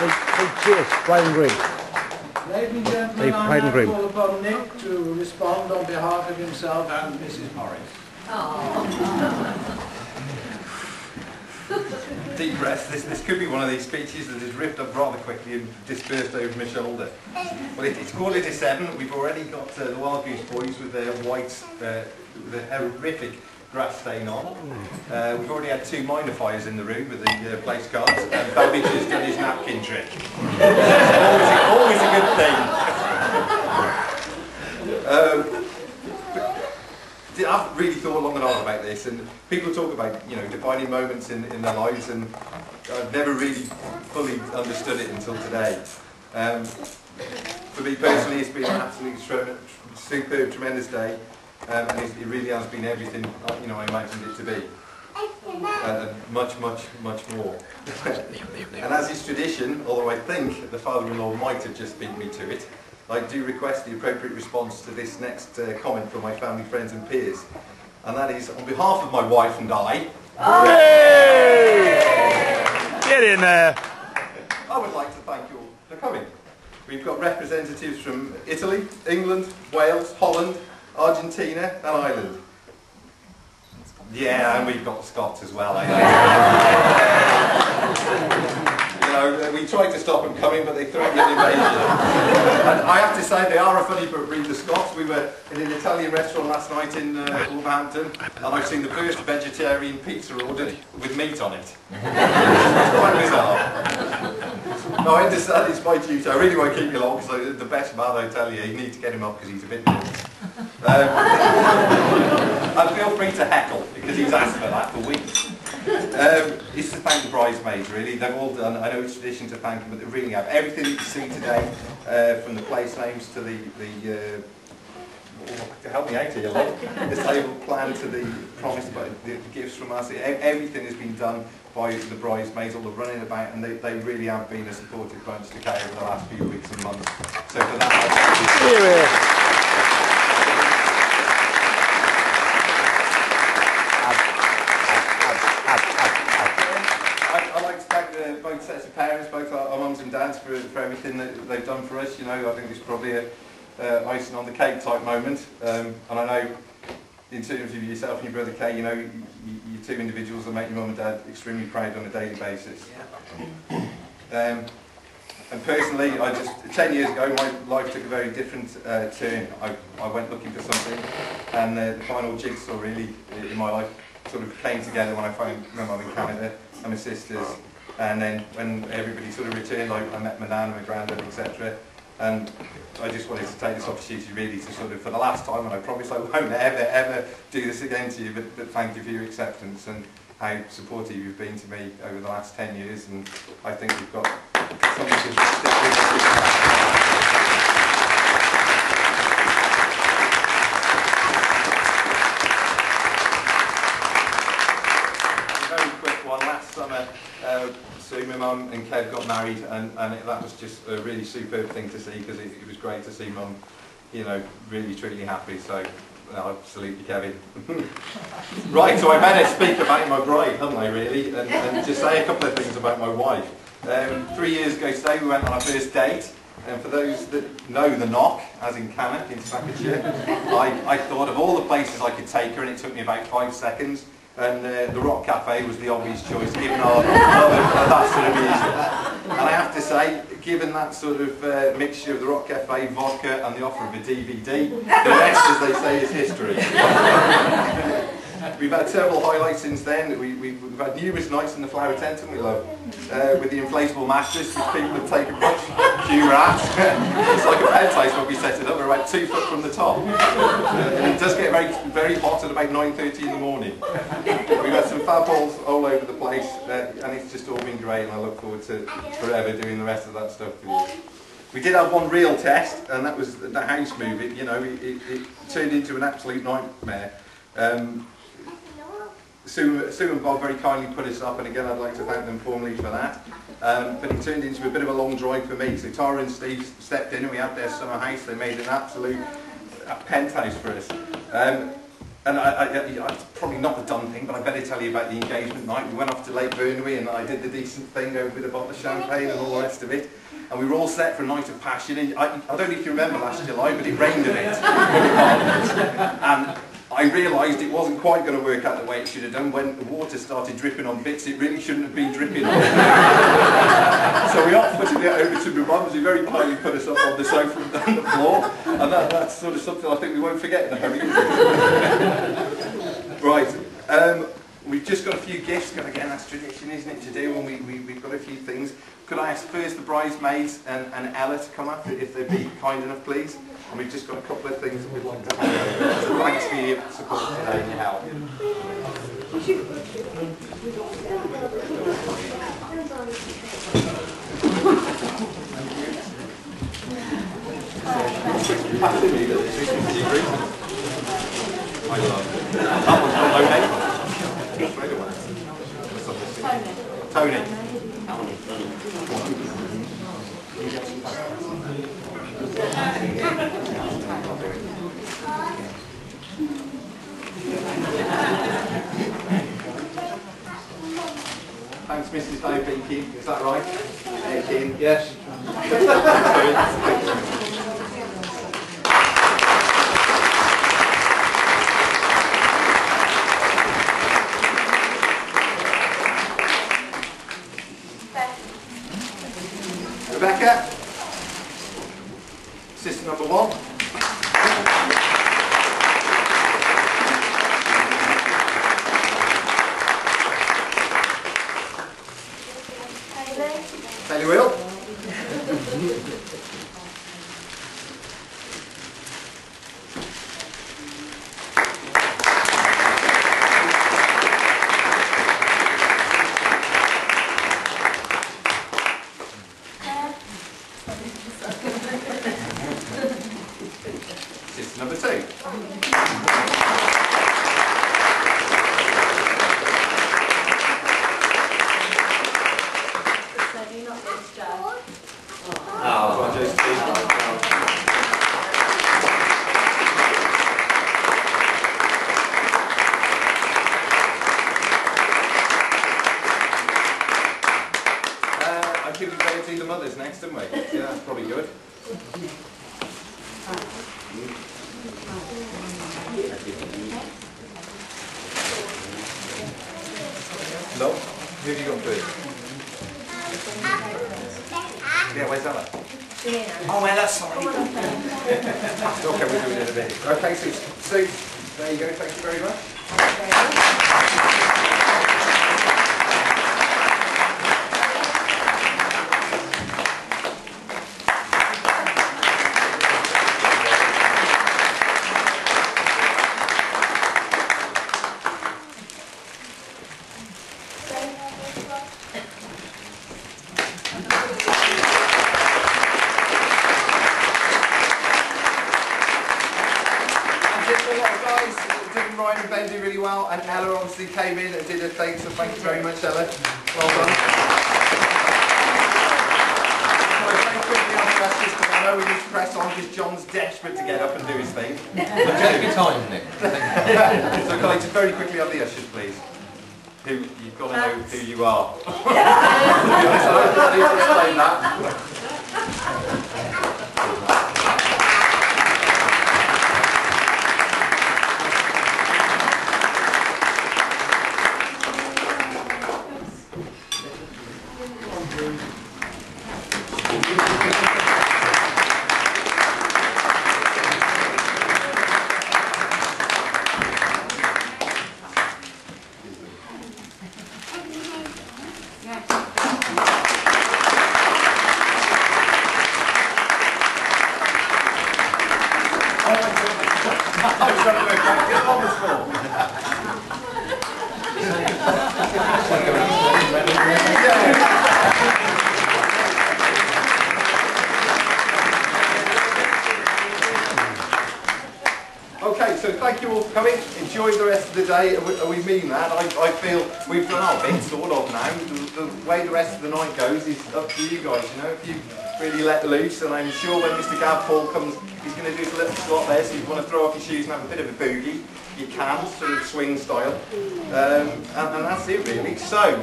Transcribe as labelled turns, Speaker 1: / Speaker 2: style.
Speaker 1: Hey, cheers, Brian and Groom.
Speaker 2: Ladies and gentlemen, I now call upon Nick to respond on behalf of himself and Mrs. Morris.
Speaker 3: Deep breath. This could be one of these speeches that has ripped up rather quickly and dispersed over my shoulder. Well, it's 7:15. We've already got the Wild Goose boys with their white, with a horrific grass stain on. We've already had 2 minor fires in the room with the place cards, and Babbage has done his napkin trick. always a good thing. I've really thought long and hard about this, and people talk about, you know, defining moments in their lives, and I've never really fully understood it until today. For me personally, it's been an absolutely superb, tremendous day, and it really has been everything, you know, I imagined it to be. Much more. And as is tradition, although I think the father-in-law might have just beat me to it, I do request the appropriate response to this next comment from my family, friends and peers. And that is, on behalf of my wife and I...
Speaker 1: Hey! Get in there!
Speaker 3: I would like to thank you all for coming. We've got representatives from Italy, England, Wales, Holland, Argentina and Ireland. Yeah, and we've got Scots as well. You know, we tried to stop them coming, but they threatened an invasion. And I have to say, they are a funny breed, the Scots. We were in an Italian restaurant last night in Wolverhampton, and I've seen the first vegetarian pizza ordered with meat on it. It's quite bizarre. No, I understand it's my duty. I really won't keep you long, because the best man, I tell you, you need to get him up because he's a bit nervous. And feel free to heckle, because he's asked for that for weeks. It's to thank the bridesmaids, really. They've all done, I know it's tradition to thank them, but they really have. Everything that you see today, from the place names to the help me out here, look, the table plan to the promise, the gifts from us, everything has been done by the bridesmaids, all the running about, and they really have been a supportive bunch to carry over the last few weeks and months. So for that, I'd like to thank both sets of parents, both our mums and dads, for everything that they've done for us. You know, I think it's probably a icing on the cake type moment. And I know, in terms of yourself and your brother Kay, you know, you're 2 individuals that make your mum and dad extremely proud on a daily basis. And personally, 10 years ago, my life took a very different turn. I went looking for something, and the final jigsaw really in my life sort of came together when I found my mum in Canada and my sisters. And then when everybody sort of returned, I met my nan and my granddad, etc. And I just wanted to take this opportunity really to sort of, for the last time, and I promise I won't ever do this again to you, but thank you for your acceptance and how supportive you've been to me over the last 10 years, and I think we've got something to stick with. So my mum and Kev got married, and that was just a really superb thing to see, because it was great to see mum, you know, really truly happy. So absolutely, Kevin. Right, so I better speak about my bride, haven't I, really, and just say a couple of things about my wife. 3 years ago today we went on our first date, and for those that know the Knock, as in Cannock in Staffordshire, I thought of all the places I could take her, and it took me about 5 seconds. And the Rock Cafe was the obvious choice, given that sort of music. And I have to say, given that sort of mixture of the Rock Cafe, vodka, and the offer of a DVD, the rest, as they say, is history. We've had several highlights since then. We've had numerous nights in the flower tent, and we love, with the inflatable mattress, which people have taken much humour at. It's like a penthouse when we set it up. We're about 2 foot from the top, and it does get very hot at about 9:30 in the morning. We've had some fab balls all over the place, and it's just all been great, and I look forward to forever doing the rest of that stuff with you. We did have one real test, and that was the house move. You know, it turned into an absolute nightmare. Sue and Bob very kindly put us up, and again I'd like to thank them formally for that. But it turned into a bit of a long drive for me. So Tara and Steve stepped in, and we had their summer house. They made an absolute penthouse for us. And it's probably not the done thing, but I better tell you about the engagement night. We went off to Lake Burnley and I did the decent thing over with a bottle of champagne and all the rest of it. And we were all set for a night of passion. And I don't know if you remember last July, but it rained a bit in Parliament. And I realised it wasn't quite going to work out the way it should have done when the water started dripping on bits it really shouldn't have been dripping on. So we off-footed it over to my mum, who very politely put us up on the sofa and on the floor. And that's sort of something I think we won't forget in a hurry. Right, we've just got a few gifts, because again that's tradition, isn't it, to do, and we've got a few things. Could I ask first the bridesmaids and Ella to come up, if they'd be kind enough, please? And we've just got a couple of things that we'd like to hand over. So thanks for your support today and your help. I love it. That one's got no name. Tony. Thanks, Mrs. Dave Beaky. Is that right? Beaky. Yes. Rebecca. Sister number 1. Taylor Will. Sister number 2. I think we better do the mothers next, don't we? Yeah, that's probably good. No? Who have you got first? Yeah, where's Ella? Oh, well, that's sorry. Okay, we'll do it in a bit. Okay, so there you go, thank you very much. Ryan and Ben did really well, and Ella obviously came in and did her thing, so thank you very much, Ella. Well done. I know we need to press on because John's desperate to get up and do his thing.
Speaker 4: Take your time, Nick.
Speaker 3: So can I just very quickly on the ushers, please? You've got to know who you are. I don't need to explain that. Okay, so thank you all for coming. Enjoy the rest of the day, and we mean that. I feel we've done our bit, sort of, now. The way the rest of the night goes is up to you guys, you know. If you really let loose, and I'm sure when Mr. Gavfall comes, he's going to do his little slot there, so if you want to throw off your shoes and have a bit of a boogie, you can, sort of swing style. And that's it really. So,